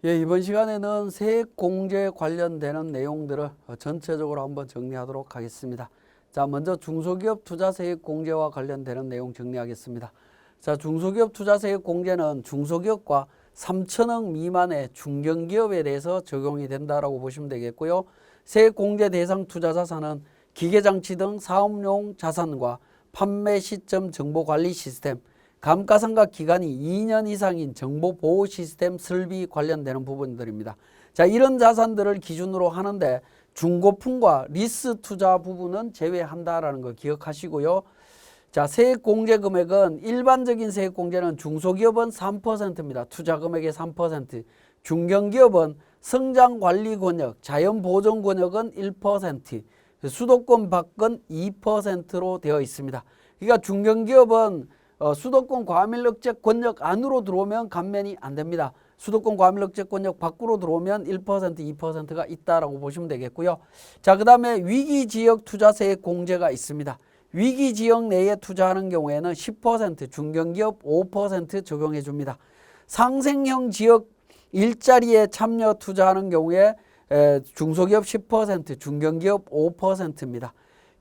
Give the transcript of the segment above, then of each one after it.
예, 이번 시간에는 세액공제 관련되는 내용들을 전체적으로 한번 정리하도록 하겠습니다. 자, 먼저 중소기업 투자세액공제와 관련되는 내용 정리하겠습니다. 자, 중소기업 투자세액공제는 중소기업과 3천억 미만의 중견기업에 대해서 적용이 된다라고 보시면 되겠고요. 세액공제 대상 투자자산은 기계장치 등 사업용 자산과 판매 시점 정보관리 시스템, 감가상각 기간이 2년 이상인 정보보호 시스템 설비 관련되는 부분들입니다. 자, 이런 자산들을 기준으로 하는데 중고품과 리스 투자 부분은 제외한다라는 거 기억하시고요. 자, 세액공제 금액은 일반적인 세액공제는 중소기업은 3%입니다. 투자 금액의 3%. 중견기업은 성장관리권역, 자연보존권역은 1%, 수도권 밖은 2%로 되어 있습니다. 그러니까 중견기업은 수도권 과밀억제 권역 안으로 들어오면 감면이 안 됩니다. 수도권 과밀억제 권역 밖으로 들어오면 1%, 2%가 있다라고 보시면 되겠고요. 자, 그 다음에 위기지역 투자세액 공제가 있습니다. 위기지역 내에 투자하는 경우에는 10%, 중견기업 5% 적용해 줍니다. 상생형 지역 일자리에 참여 투자하는 경우에 중소기업 10%, 중견기업 5%입니다.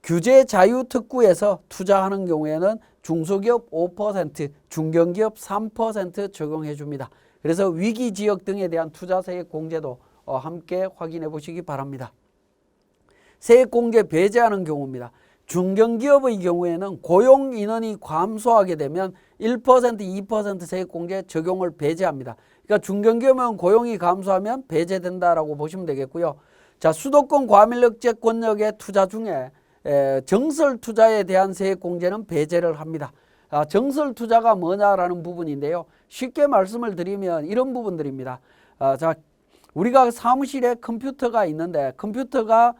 규제 자유특구에서 투자하는 경우에는 중소기업 5%, 중견기업 3% 적용해 줍니다. 그래서 위기지역 등에 대한 투자세액 공제도 함께 확인해 보시기 바랍니다. 세액공제 배제하는 경우입니다. 중견기업의 경우에는 고용 인원이 감소하게 되면 1%, 2% 세액공제 적용을 배제합니다. 그러니까 중견기업은 고용이 감소하면 배제된다라고 보시면 되겠고요. 자, 수도권 과밀억제 권역의 투자 중에 정설 투자에 대한 세액 공제는 배제를 합니다. 정설 투자가 뭐냐라는 부분인데요. 쉽게 말씀을 드리면 이런 부분들입니다. 자, 우리가 사무실에 컴퓨터가 있는데 컴퓨터가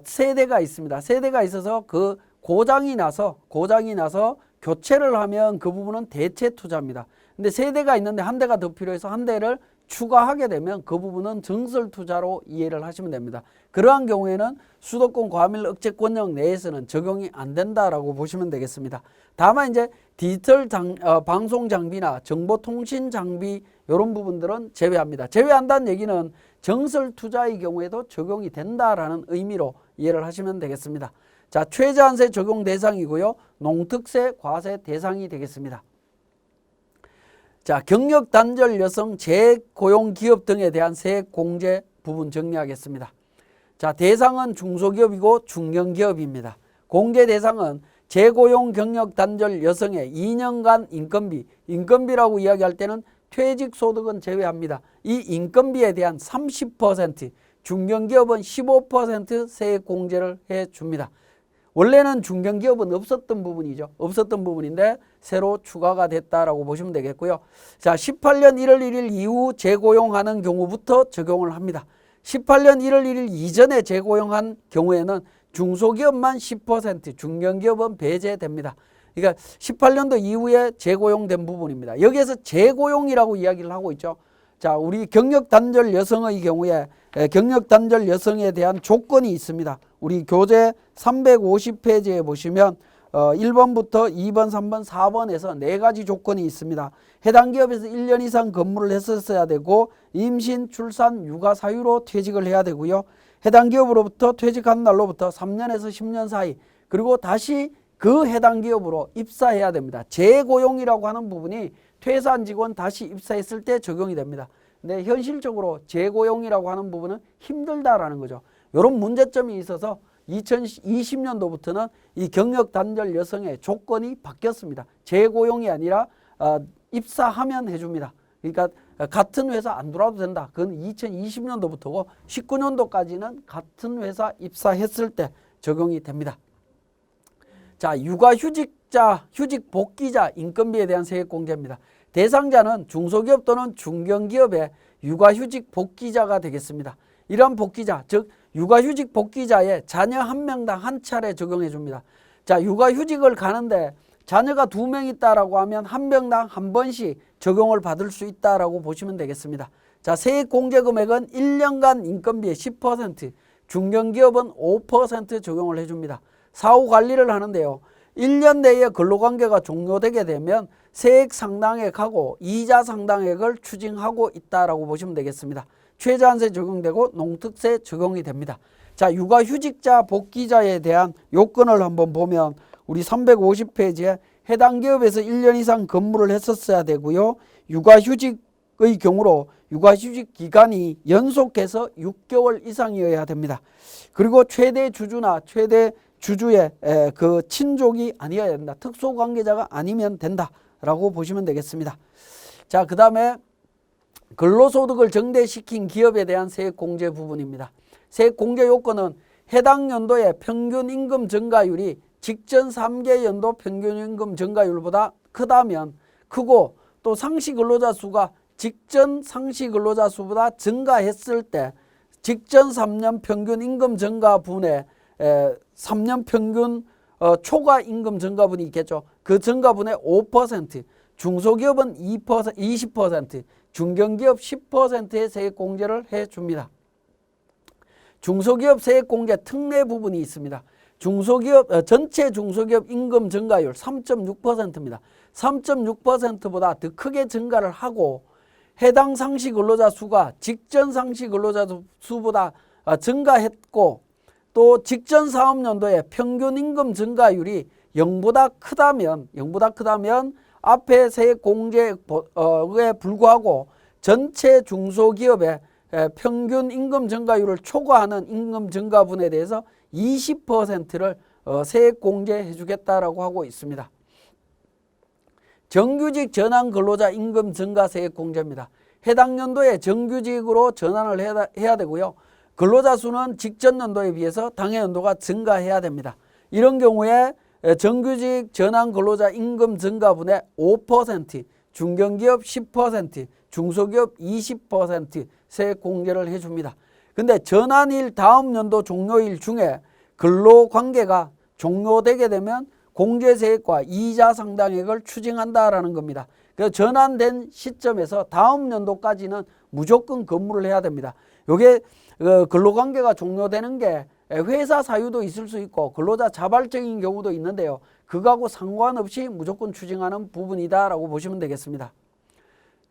세대가 있습니다. 세대가 있어서 그 고장이 나서 교체를 하면 그 부분은 대체 투자입니다. 근데 세대가 있는데 한 대가 더 필요해서 한 대를 추가하게 되면 그 부분은 정설 투자로 이해를 하시면 됩니다. 그러한 경우에는 수도권 과밀 억제 권역 내에서는 적용이 안 된다라고 보시면 되겠습니다. 다만 이제 디지털 방송 장비나 정보통신 장비 이런 부분들은 제외합니다. 제외한다는 얘기는 정설 투자의 경우에도 적용이 된다라는 의미로 이해를 하시면 되겠습니다. 자, 최저한세 적용 대상이고요. 농특세 과세 대상이 되겠습니다. 자, 경력 단절 여성 재고용 기업 등에 대한 세액 공제 부분 정리하겠습니다. 자, 대상은 중소기업이고 중견기업입니다. 공제 대상은 재고용 경력 단절 여성의 2년간 인건비라고 이야기할 때는 퇴직소득은 제외합니다. 이 인건비에 대한 30%, 중견기업은 15% 세액 공제를 해줍니다. 원래는 중견기업은 없었던 부분이죠. 없었던 부분인데 새로 추가가 됐다라고 보시면 되겠고요. 자, 18년 1월 1일 이후 재고용하는 경우부터 적용을 합니다. 18년 1월 1일 이전에 재고용한 경우에는 중소기업만 10%, 중견기업은 배제됩니다. 그러니까 18년도 이후에 재고용된 부분입니다. 여기에서 재고용이라고 이야기를 하고 있죠. 자, 우리 경력 단절 여성의 경우에 경력 단절 여성에 대한 조건이 있습니다. 우리 교재 350페이지에 보시면 1번부터 2번, 3번, 4번에서 4가지 조건이 있습니다. 해당 기업에서 1년 이상 근무를 했었어야 되고 임신, 출산, 육아 사유로 퇴직을 해야 되고요. 해당 기업으로부터 퇴직한 날로부터 3년에서 10년 사이 그리고 다시 그 해당 기업으로 입사해야 됩니다. 재고용이라고 하는 부분이 퇴사한 직원 다시 입사했을 때 적용이 됩니다. 근데 현실적으로 재고용이라고 하는 부분은 힘들다라는 거죠. 이런 문제점이 있어서 2020년도부터는 이 경력 단절 여성의 조건이 바뀌었습니다. 재고용이 아니라 입사하면 해줍니다. 그러니까 같은 회사 안 들어와도 된다. 그건 2020년도부터고 19년도까지는 같은 회사 입사했을 때 적용이 됩니다. 자, 육아휴직자, 휴직복귀자 인건비에 대한 세액공제입니다. 대상자는 중소기업 또는 중견기업의 육아휴직 복귀자가 되겠습니다. 이러한 복귀자, 즉 육아휴직 복귀자의 자녀 한 명당 한 차례 적용해 줍니다. 자, 육아휴직을 가는데 자녀가 2명 있다라고 하면 한 명당 한 번씩 적용을 받을 수 있다라고 보시면 되겠습니다. 자, 세액공제 금액은 1년간 인건비의 10%, 중견기업은 5% 적용을 해줍니다. 사후 관리를 하는데요. 1년 내에 근로관계가 종료되게 되면 세액 상당액하고 이자 상당액을 추징하고 있다라고 보시면 되겠습니다. 최저한세 적용되고 농특세 적용이 됩니다. 자, 육아휴직자 복귀자에 대한 요건을 한번 보면 우리 350페이지에 해당 기업에서 1년 이상 근무를 했었어야 되고요. 육아휴직의 경우로 육아휴직 기간이 연속해서 6개월 이상이어야 됩니다. 그리고 최대 주주나 최대 주주의 그 친족이 아니어야 된다. 특수관계자가 아니면 된다라고 보시면 되겠습니다. 자, 그 다음에 근로소득을 정대시킨 기업에 대한 세액공제 부분입니다. 세액공제 요건은 해당 연도의 평균 임금 증가율이 직전 3개 연도 평균 임금 증가율보다 크고 또 상시 근로자 수가 직전 상시 근로자 수보다 증가했을 때 직전 3년 평균 임금 증가분의 3년 평균 초과 임금 증가분이 있겠죠. 그 증가분의 5%, 중소기업은 20%, 중견기업 10%의 세액공제를 해줍니다. 중소기업 세액공제 특례 부분이 있습니다. 전체 중소기업 임금 증가율 3.6%입니다. 3.6%보다 더 크게 증가를 하고 해당 상시 근로자 수가 직전 상시 근로자 수보다 증가했고 또 직전 사업연도의 평균 임금 증가율이 0보다 크다면 앞에 세액공제에 불구하고 전체 중소기업의 평균 임금 증가율을 초과하는 임금 증가분에 대해서 20%를 세액공제해 주겠다라고 하고 있습니다. 정규직 전환 근로자 임금 증가 세액공제입니다. 해당 연도에 정규직으로 전환을 해야 되고요. 근로자 수는 직전 연도에 비해서 당해 연도가 증가해야 됩니다. 이런 경우에 정규직 전환 근로자 임금 증가분의 5%, 중견기업 10%, 중소기업 20% 세액공제를 해줍니다. 근데 전환일 다음 연도 종료일 중에 근로관계가 종료되게 되면 공제세액과 이자 상당액을 추징한다라는 겁니다. 그래서 전환된 시점에서 다음 연도까지는 무조건 근무를 해야 됩니다. 이게 근로관계가 종료되는 게 회사 사유도 있을 수 있고 근로자 자발적인 경우도 있는데요. 그거하고 상관없이 무조건 추징하는 부분이다라고 보시면 되겠습니다.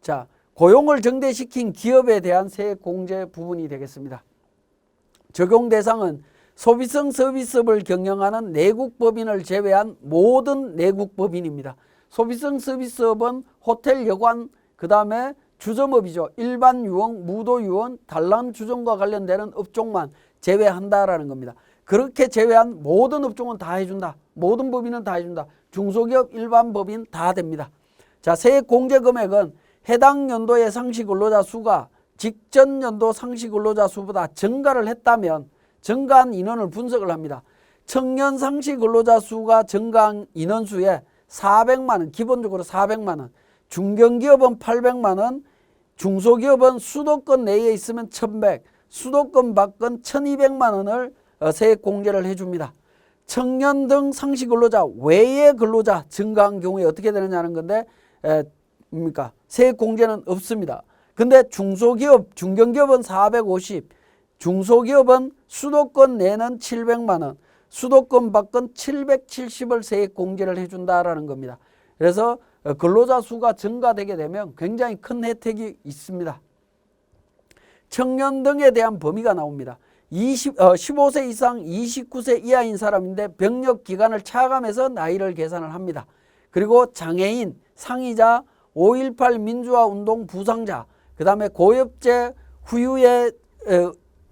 자, 고용을 정대시킨 기업에 대한 세액공제 부분이 되겠습니다. 적용 대상은 소비성 서비스업을 경영하는 내국법인을 제외한 모든 내국법인입니다. 소비성 서비스업은 호텔, 여관, 그 다음에 주점업이죠. 일반 유흥, 무도 유흥, 단란 주점과 관련되는 업종만 제외한다라는 겁니다. 그렇게 제외한 모든 업종은 다 해준다. 모든 법인은 다 해준다. 중소기업, 일반 법인 다 됩니다. 자, 세액공제 금액은 해당 연도의 상시 근로자 수가 직전 연도 상시 근로자 수보다 증가를 했다면 증가한 인원을 분석을 합니다. 청년 상시 근로자 수가 증가한 인원수에 400만 원, 기본적으로 400만 원, 중견기업은 800만 원, 중소기업은 수도권 내에 있으면 1100, 수도권 밖은 1200만 원을 세액공제를 해줍니다. 청년 등 상시 근로자 외의 근로자 증가한 경우에 어떻게 되느냐는 건데 세액공제는 없습니다. 근데 중소기업, 중견기업은 450, 중소기업은 수도권 내는 700만 원, 수도권 밖은 770을 세액공제를 해준다라는 겁니다. 그래서 근로자 수가 증가되게 되면 굉장히 큰 혜택이 있습니다. 청년 등에 대한 범위가 나옵니다. 15세 이상 29세 이하인 사람인데 병력 기간을 차감해서 나이를 계산을 합니다. 그리고 장애인, 상이자, 5.18 민주화운동 부상자, 그 다음에 고엽제 후유의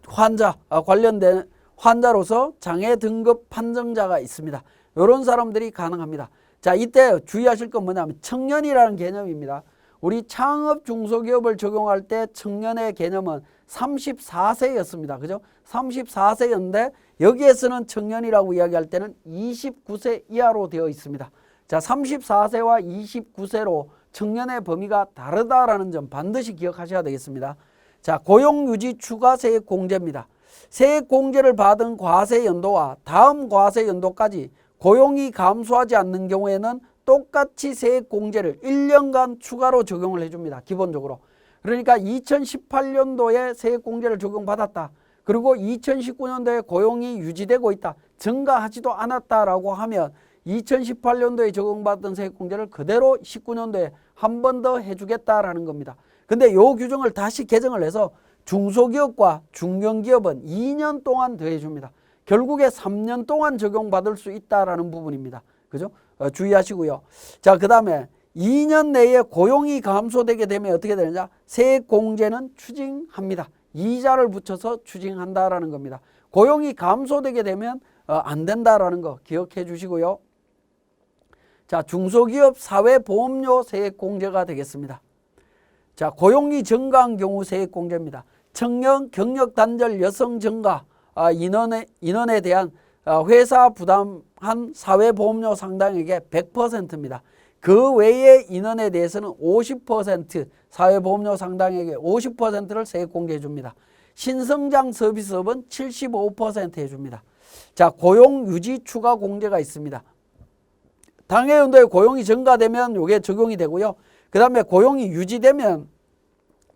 환자, 관련된 환자로서 장애 등급 판정자가 있습니다. 이런 사람들이 가능합니다. 자, 이때 주의하실 건 뭐냐면 청년이라는 개념입니다. 우리 창업 중소기업을 적용할 때 청년의 개념은 34세였습니다. 그죠? 34세였는데 여기에서는 청년이라고 이야기할 때는 29세 이하로 되어 있습니다. 자, 34세와 29세로 청년의 범위가 다르다라는 점 반드시 기억하셔야 되겠습니다. 자, 고용유지 추가 세액공제입니다. 세액공제를 받은 과세 연도와 다음 과세 연도까지 고용이 감소하지 않는 경우에는 똑같이 세액공제를 1년간 추가로 적용을 해줍니다. 기본적으로. 그러니까 2018년도에 세액공제를 적용받았다. 그리고 2019년도에 고용이 유지되고 있다. 증가하지도 않았다라고 하면 2018년도에 적용받던 세액공제를 그대로 19년도에 한 번 더 해주겠다라는 겁니다. 근데 요 규정을 다시 개정을 해서 중소기업과 중견기업은 2년 동안 더 해줍니다. 결국에 3년 동안 적용받을 수 있다라는 부분입니다. 그죠? 주의하시고요. 자, 그 다음에 2년 내에 고용이 감소되게 되면 어떻게 되느냐? 세액공제는 추징합니다. 이자를 붙여서 추징한다라는 겁니다. 고용이 감소되게 되면 안 된다라는 거 기억해 주시고요. 자, 중소기업 사회보험료 세액공제가 되겠습니다. 자, 고용이 증가한 경우 세액공제입니다. 청년, 경력단절, 여성 증가 인원에 대한 회사 부담한 사회보험료 상당액의 100%입니다. 그 외의 인원에 대해서는 50% 사회보험료 상당액의 50%를 세액공제해 줍니다. 신성장 서비스업은 75% 해줍니다. 자, 고용유지 추가 공제가 있습니다. 당해연도에 고용이 증가되면 이게 적용이 되고요. 그 다음에 고용이 유지되면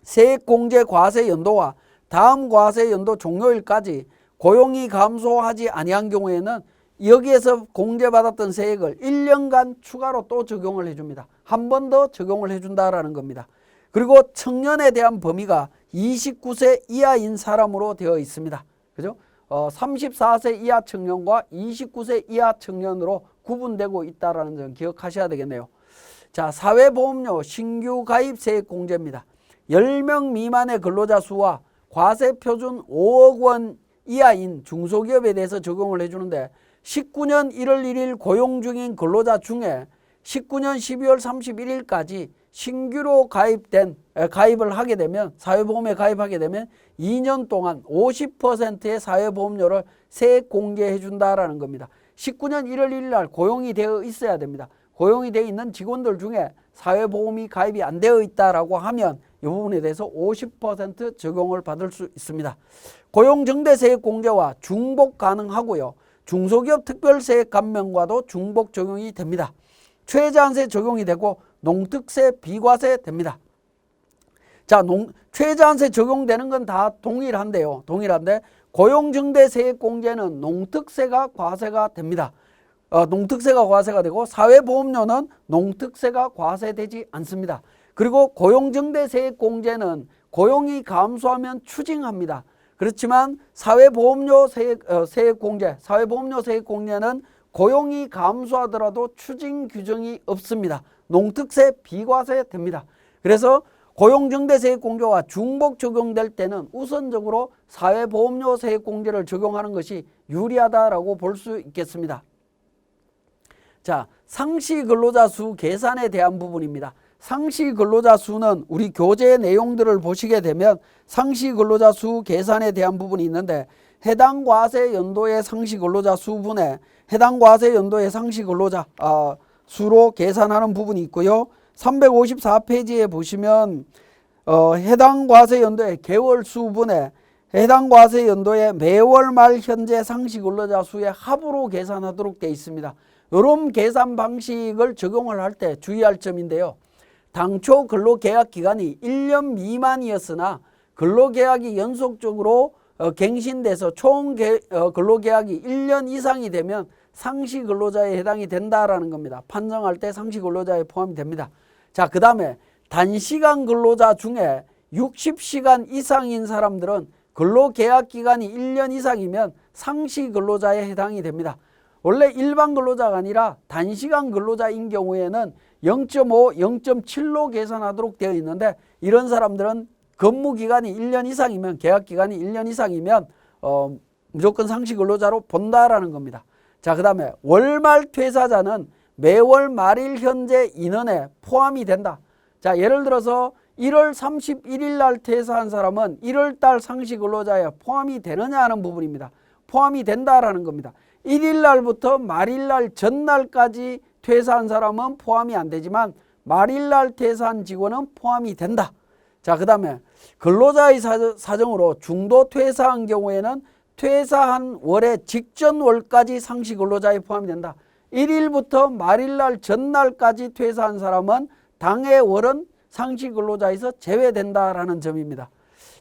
세액공제 과세연도와 다음 과세연도 종료일까지 고용이 감소하지 아니한 경우에는 여기에서 공제받았던 세액을 1년간 추가로 또 적용을 해줍니다. 한 번 더 적용을 해준다라는 겁니다. 그리고 청년에 대한 범위가 29세 이하인 사람으로 되어 있습니다. 그죠? 34세 이하 청년과 29세 이하 청년으로 구분되고 있다는 점 기억하셔야 되겠네요. 자, 사회보험료 신규 가입 세액 공제입니다. 10명 미만의 근로자 수와 과세 표준 5억 원 이하인 중소기업에 대해서 적용을 해주는데 19년 1월 1일 고용 중인 근로자 중에 19년 12월 31일까지 신규로 가입을 하게 되면 사회보험에 가입하게 되면 2년 동안 50%의 사회보험료를 세액 공제해 준다라는 겁니다. 19년 1월 1일 날 고용이 되어 있어야 됩니다. 고용이 되어 있는 직원들 중에 사회보험이 가입이 안 되어 있다라고 하면 이 부분에 대해서 50% 적용을 받을 수 있습니다. 고용정대세액 공제와 중복 가능하고요. 중소기업 특별세액 감면과도 중복 적용이 됩니다. 최저한세 적용이 되고 농특세 비과세 됩니다. 자, 최저한세 적용되는 건 다 동일한데요. 동일한데 고용정대세액 공제는 농특세가 과세가 됩니다. 농특세가 과세가 되고 사회보험료는 농특세가 과세되지 않습니다. 그리고 고용정대세액 공제는 고용이 감소하면 추징합니다. 그렇지만 사회보험료 세액 공제, 사회보험료 세액 공제는 고용이 감소하더라도 추징 규정이 없습니다. 농특세 비과세 됩니다. 그래서 고용정대세액 공제와 중복 적용될 때는 우선적으로 사회보험료 세액 공제를 적용하는 것이 유리하다라고 볼 수 있겠습니다. 자, 상시 근로자 수 계산에 대한 부분입니다. 상시 근로자 수는 우리 교재 내용들을 보시게 되면 상시 근로자 수 계산에 대한 부분이 있는데 해당 과세 연도의 상시 근로자 수분에 해당 과세 연도의 상시 근로자 수로 계산하는 부분이 있고요. 354페이지에 보시면 해당 과세 연도의 개월 수분에 해당 과세 연도의 매월 말 현재 상시 근로자 수의 합으로 계산하도록 되어 있습니다. 이런 계산 방식을 적용을 할 때 주의할 점인데요. 당초 근로계약 기간이 1년 미만이었으나 근로계약이 연속적으로 갱신돼서 총 근로계약이 1년 이상이 되면 상시 근로자에 해당이 된다라는 겁니다. 판정할 때 상시 근로자에 포함이 됩니다. 자, 그 다음에 단시간 근로자 중에 60시간 이상인 사람들은 근로계약 기간이 1년 이상이면 상시 근로자에 해당이 됩니다. 원래 일반 근로자가 아니라 단시간 근로자인 경우에는 0.5, 0.7로 계산하도록 되어 있는데 이런 사람들은 근무기간이 1년 이상이면 계약기간이 1년 이상이면 무조건 상시 근로자로 본다라는 겁니다. 자, 그 다음에 월말 퇴사자는 매월 말일 현재 인원에 포함이 된다. 자, 예를 들어서 1월 31일 날 퇴사한 사람은 1월 달 상시 근로자에 포함이 되느냐 하는 부분입니다. 포함이 된다라는 겁니다. 1일 날부터 말일 날 전날까지 퇴사한 사람은 포함이 안 되지만 말일 날 퇴사한 직원은 포함이 된다. 자, 그 다음에 근로자의 사정으로 중도 퇴사한 경우에는 퇴사한 월의 직전 월까지 상시 근로자에 포함이 된다. 1일부터 말일 날 전날까지 퇴사한 사람은 당해 월은 상시 근로자에서 제외된다라는 점입니다.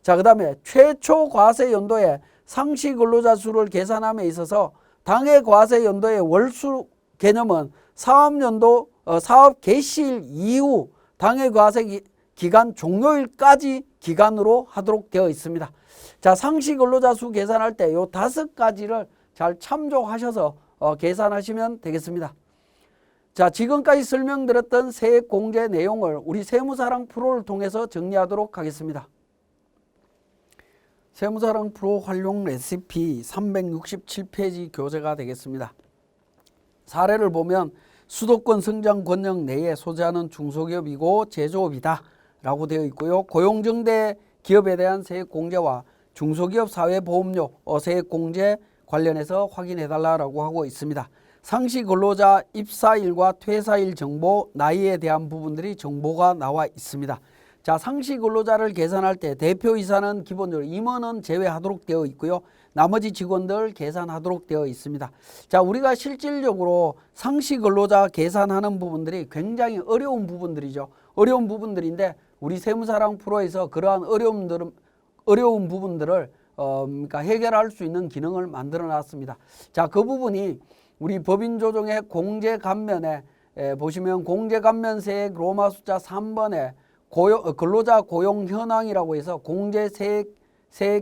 자, 그 다음에 최초 과세 연도에 상시 근로자 수를 계산함에 있어서 당해 과세 연도의 월수 개념은 사업연도 사업 개시일 이후 당해과세 기간 종료일까지 기간으로 하도록 되어 있습니다. 자, 상시 근로자 수 계산할 때 요 5가지를 잘 참조하셔서 계산하시면 되겠습니다. 자, 지금까지 설명드렸던 세액 공제 내용을 우리 세무사랑 프로를 통해서 정리하도록 하겠습니다. 세무사랑 프로 활용 레시피 367페이지 교재가 되겠습니다. 사례를 보면 수도권 성장 권역 내에 소재하는 중소기업이고 제조업이다 라고 되어 있고요. 고용정대 기업에 대한 세액 공제와 중소기업 사회보험료 세액 공제 관련해서 확인해 달라고 하고 있습니다. 상시 근로자 입사일과 퇴사일 정보, 나이에 대한 부분들이 정보가 나와 있습니다. 자, 상시 근로자를 계산할 때 대표이사는 기본적으로 임원은 제외하도록 되어 있고요. 나머지 직원들 계산하도록 되어 있습니다. 자, 우리가 실질적으로 상시 근로자 계산하는 부분들이 굉장히 어려운 부분들이죠. 어려운 부분들인데 우리 세무사랑 프로에서 그러한 어려운 부분들을 그러니까 해결할 수 있는 기능을 만들어 놨습니다. 자, 그 부분이 우리 법인조정의 공제감면에 보시면 공제감면세액 로마 숫자 3번에 근로자 고용 현황이라고 해서 공제세액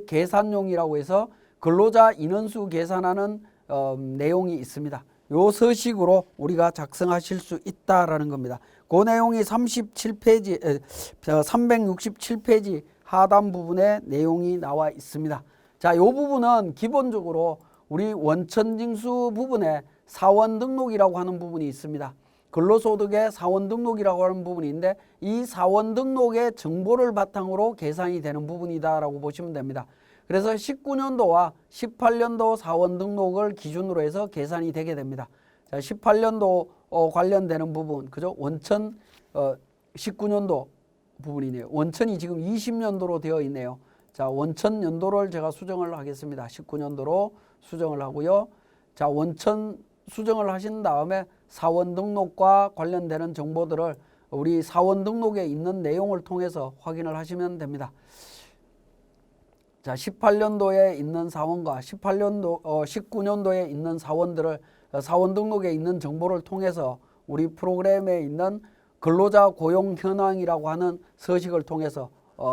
계산용이라고 해서 근로자 인원수 계산하는 내용이 있습니다. 요 서식으로 우리가 작성하실 수 있다라는 겁니다. 그 내용이 367페이지 하단 부분에 내용이 나와 있습니다. 자, 요 부분은 기본적으로 우리 원천징수 부분에 사원 등록이라고 하는 부분이 있습니다. 근로소득의 사원 등록이라고 하는 부분인데 이 사원 등록의 정보를 바탕으로 계산이 되는 부분이다라고 보시면 됩니다. 그래서 19년도와 18년도 사원 등록을 기준으로 해서 계산이 되게 됩니다. 자, 18년도 관련되는 부분, 그죠? 원천 19년도 부분이네요. 원천이 지금 20년도로 되어 있네요. 자, 원천 연도를 제가 수정을 하겠습니다. 19년도로 수정을 하고요. 자, 원천 수정을 하신 다음에 사원 등록과 관련되는 정보들을 우리 사원 등록에 있는 내용을 통해서 확인을 하시면 됩니다. 자, 18년도에 있는 사원과 19년도에 있는 사원들을 사원 등록에 있는 정보를 통해서 우리 프로그램에 있는 근로자 고용 현황이라고 하는 서식을 통해서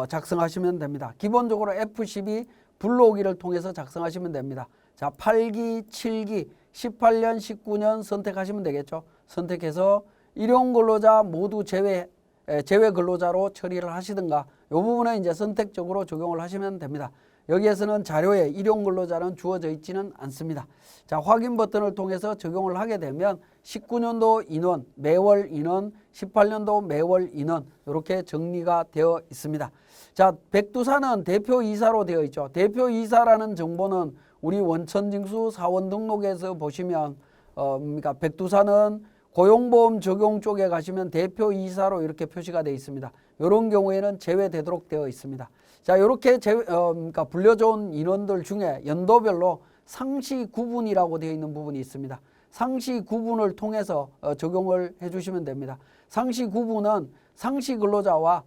작성하시면 됩니다. 기본적으로 F12 불러오기를 통해서 작성하시면 됩니다. 자, 8기, 7기, 18년, 19년 선택하시면 되겠죠. 선택해서 일용 근로자 모두 제외 근로자로 처리를 하시든가 이 부분에 이제 선택적으로 적용을 하시면 됩니다. 여기에서는 자료에 일용 근로자는 주어져 있지는 않습니다. 자, 확인 버튼을 통해서 적용을 하게 되면 19년도 인원, 매월 인원, 18년도 매월 인원 이렇게 정리가 되어 있습니다. 자, 백두산은 대표이사로 되어 있죠. 대표이사라는 정보는 우리 원천징수 사원 등록에서 보시면 그러니까 백두산은 고용보험 적용 쪽에 가시면 대표이사로 이렇게 표시가 되어 있습니다. 이런 경우에는 제외되도록 되어 있습니다. 자, 이렇게 그러니까 불려져온 인원들 중에 연도별로 상시 구분이라고 되어 있는 부분이 있습니다. 상시 구분을 통해서 적용을 해주시면 됩니다. 상시 구분은 상시 근로자와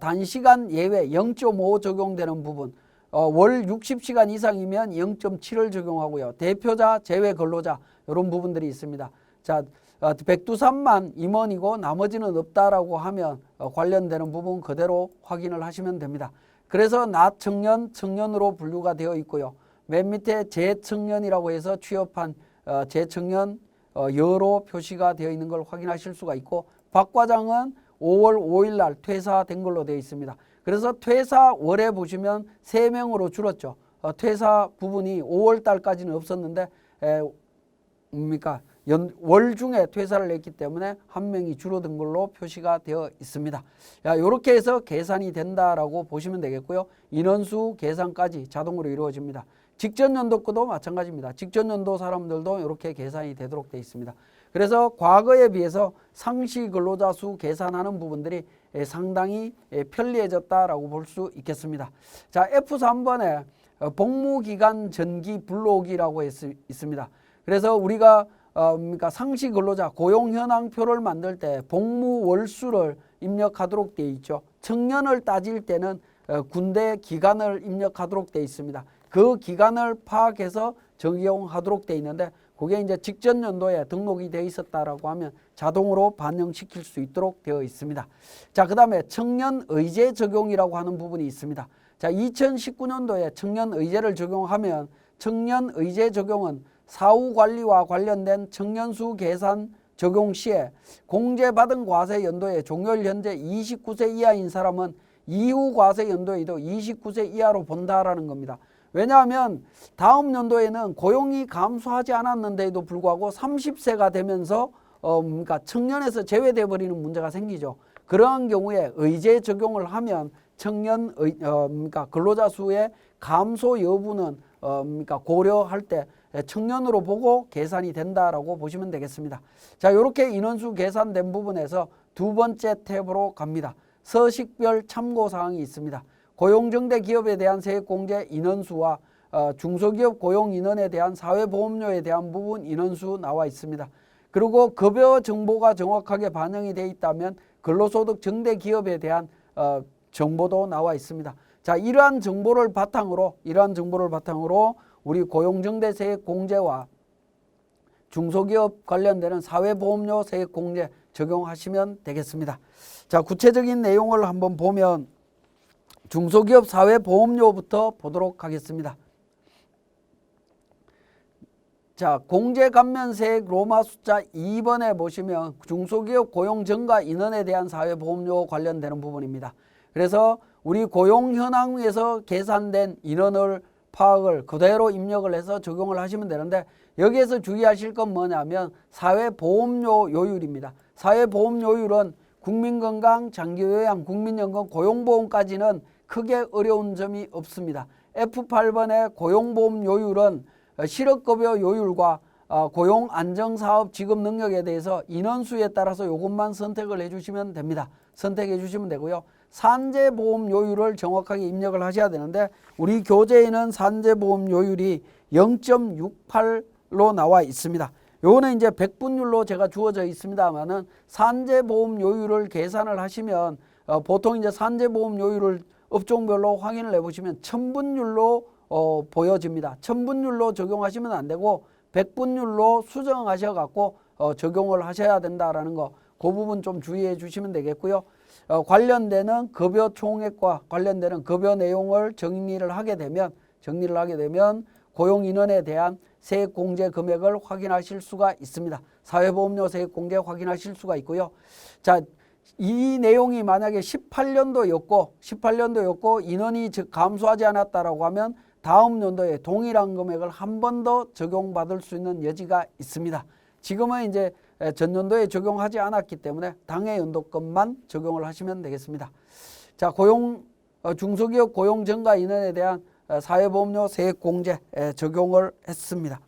단시간 예외 0.5 적용되는 부분, 월 60시간 이상이면 0.7을 적용하고요. 대표자, 제외 근로자 이런 부분들이 있습니다. 자, 백두산만 임원이고 나머지는 없다라고 하면 관련되는 부분 그대로 확인을 하시면 됩니다. 그래서 나청년, 청년으로 분류가 되어 있고요. 맨 밑에 재청년이라고 해서 취업한 재청년 여로 표시가 되어 있는 걸 확인하실 수가 있고 박 과장은 5월 5일 날 퇴사된 걸로 되어 있습니다. 그래서 퇴사 월에 보시면 3명으로 줄었죠. 퇴사 부분이 5월 달까지는 없었는데 월 중에 퇴사를 했기 때문에 1명이 줄어든 걸로 표시가 되어 있습니다. 이렇게 해서 계산이 된다라고 보시면 되겠고요. 인원수 계산까지 자동으로 이루어집니다. 직전 연도도 마찬가지입니다. 직전 연도 사람들도 이렇게 계산이 되도록 되어 있습니다. 그래서 과거에 비해서 상시 근로자 수 계산하는 부분들이 상당히 편리해졌다라고 볼 수 있겠습니다. 자, F3번에 복무기간 전기 불러오기라고 있습니다. 그래서 우리가 그러니까 상시 근로자 고용 현황표를 만들 때 복무 월수를 입력하도록 되어 있죠. 청년을 따질 때는 군대 기간을 입력하도록 되어 있습니다. 그 기간을 파악해서 적용하도록 되어 있는데 그게 이제 직전 연도에 등록이 되어 있었다라고 하면 자동으로 반영시킬 수 있도록 되어 있습니다. 자, 그다음에 청년 의제 적용이라고 하는 부분이 있습니다. 자, 2019년도에 청년 의제를 적용하면 청년 의제 적용은 사후 관리와 관련된 청년수 계산 적용 시에 공제받은 과세 연도에 종료일 현재 29세 이하인 사람은 이후 과세 연도에도 29세 이하로 본다라는 겁니다. 왜냐하면 다음 연도에는 고용이 감소하지 않았는데도 불구하고 30세가 되면서 그러니까 청년에서 제외돼 버리는 문제가 생기죠. 그러한 경우에 의제 적용을 하면 청년 그러니까 근로자 수의 감소 여부는 그러니까 고려할 때 청년으로 보고 계산이 된다라고 보시면 되겠습니다. 자, 이렇게 인원수 계산된 부분에서 두 번째 탭으로 갑니다. 서식별 참고사항이 있습니다. 고용정대 기업에 대한 세액공제 인원수와 중소기업 고용인원에 대한 사회보험료에 대한 부분 인원수 나와 있습니다. 그리고 급여 정보가 정확하게 반영이 되어 있다면 근로소득 정대 기업에 대한 정보도 나와 있습니다. 자, 이러한 정보를 바탕으로 우리 고용정대 세액공제와 중소기업 관련되는 사회보험료 세액공제 적용하시면 되겠습니다. 자, 구체적인 내용을 한번 보면 중소기업 사회보험료부터 보도록 하겠습니다. 자, 공제감면세액 로마 숫자 2번에 보시면 중소기업 고용정가 인원에 대한 사회보험료 관련되는 부분입니다. 그래서 우리 고용 현황에서 계산된 인원을 파악을 그대로 입력을 해서 적용을 하시면 되는데, 여기에서 주의하실 건 뭐냐면 사회보험료 요율입니다. 사회보험료율은 국민건강, 장기요양, 국민연금, 고용보험까지는 크게 어려운 점이 없습니다. F8번의 고용보험료율은 실업급여 요율과 고용안정사업 지급 능력에 대해서 인원수에 따라서 이것만 선택을 해주시면 됩니다. 선택해 주시면 되고요. 산재보험 요율을 정확하게 입력을 하셔야 되는데, 우리 교재에는 산재보험 요율이 0.68로 나와 있습니다. 요거는 이제 백분율로 제가 주어져 있습니다만은 산재보험 요율을 계산을 하시면 보통 이제 산재보험 요율을 업종별로 확인을 해보시면 천분율로 보여집니다. 천분율로 적용하시면 안 되고 백분율로 수정하셔갖고 적용을 하셔야 된다라는 거, 그 부분 좀 주의해 주시면 되겠고요. 관련되는 급여 총액과 관련되는 급여 내용을 정리를 하게 되면 고용인원에 대한 세액공제 금액을 확인하실 수가 있습니다. 사회보험료 세액공제 확인하실 수가 있고요. 자, 이 내용이 만약에 18년도였고 인원이 감소하지 않았다라고 하면 다음 연도에 동일한 금액을 한 번 더 적용받을 수 있는 여지가 있습니다. 지금은 이제 전년도에 적용하지 않았기 때문에 당해 연도 것만 적용을 하시면 되겠습니다. 자, 중소기업 고용정가 인원에 대한 사회보험료 세액공제 적용을 했습니다.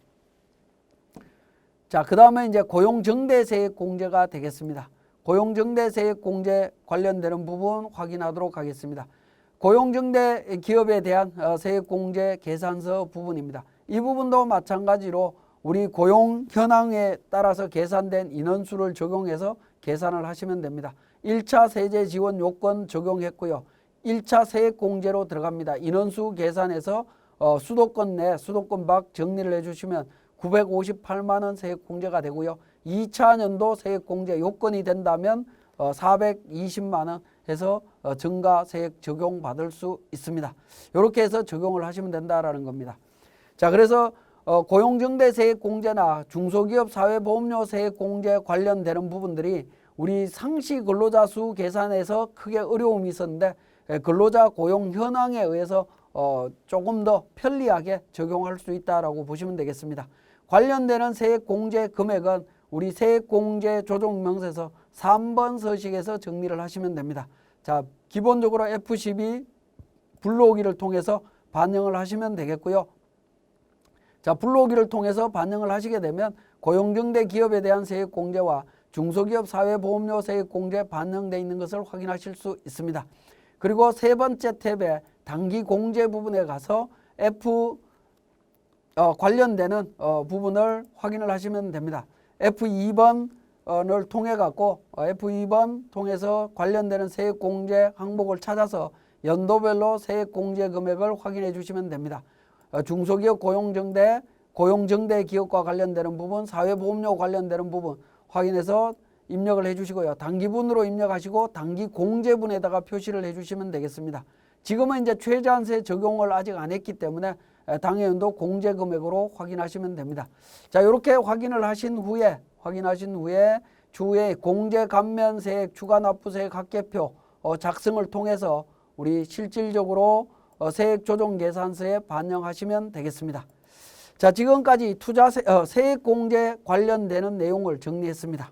자, 그 다음에 이제 고용정대 세액공제가 되겠습니다. 고용정대 세액공제 관련되는 부분 확인하도록 하겠습니다. 고용정대 기업에 대한 세액공제 계산서 부분입니다. 이 부분도 마찬가지로 우리 고용 현황에 따라서 계산된 인원수를 적용해서 계산을 하시면 됩니다. 1차 세제 지원 요건 적용했고요. 1차 세액공제로 들어갑니다. 인원수 계산해서 수도권 내 수도권 밖 정리를 해주시면 958만 원 세액공제가 되고요. 2차 년도 세액공제 요건이 된다면 420만 원 해서 증가 세액 적용받을 수 있습니다. 이렇게 해서 적용을 하시면 된다라는 겁니다. 자, 그래서 고용정대 세액공제나 중소기업 사회보험료 세액공제 관련되는 부분들이 우리 상시 근로자 수 계산에서 크게 어려움이 있었는데 근로자 고용 현황에 의해서 조금 더 편리하게 적용할 수 있다라고 보시면 되겠습니다. 관련되는 세액공제 금액은 우리 세액공제 조정명세서 3번 서식에서 정리를 하시면 됩니다. 자, 기본적으로 F12 불러오기를 통해서 반영을 하시면 되겠고요. 자, 불러오기를 통해서 반영을 하시게 되면 고용정대 기업에 대한 세액공제와 중소기업 사회보험료 세액공제 반영되어 있는 것을 확인하실 수 있습니다. 그리고 세 번째 탭에 단기공제 부분에 가서 관련되는 부분을 확인을 하시면 됩니다. F2번을 통해 갖고 F2번 통해서 관련되는 세액공제 항목을 찾아서 연도별로 세액공제 금액을 확인해 주시면 됩니다. 중소기업 고용정대 고용정대 기업과 관련되는 부분, 사회보험료 관련되는 부분 확인해서 입력을 해주시고요. 단기분으로 입력하시고 단기공제분에다가 표시를 해주시면 되겠습니다. 지금은 이제 최저한세 적용을 아직 안 했기 때문에 당해연도 공제금액으로 확인하시면 됩니다. 자, 이렇게 확인을 하신 후에 추후에 공제감면세액, 추가납부세액 합계표 작성을 통해서 우리 실질적으로 세액조정계산서에 반영하시면 되겠습니다. 자, 지금까지 세액공제 관련되는 내용을 정리했습니다.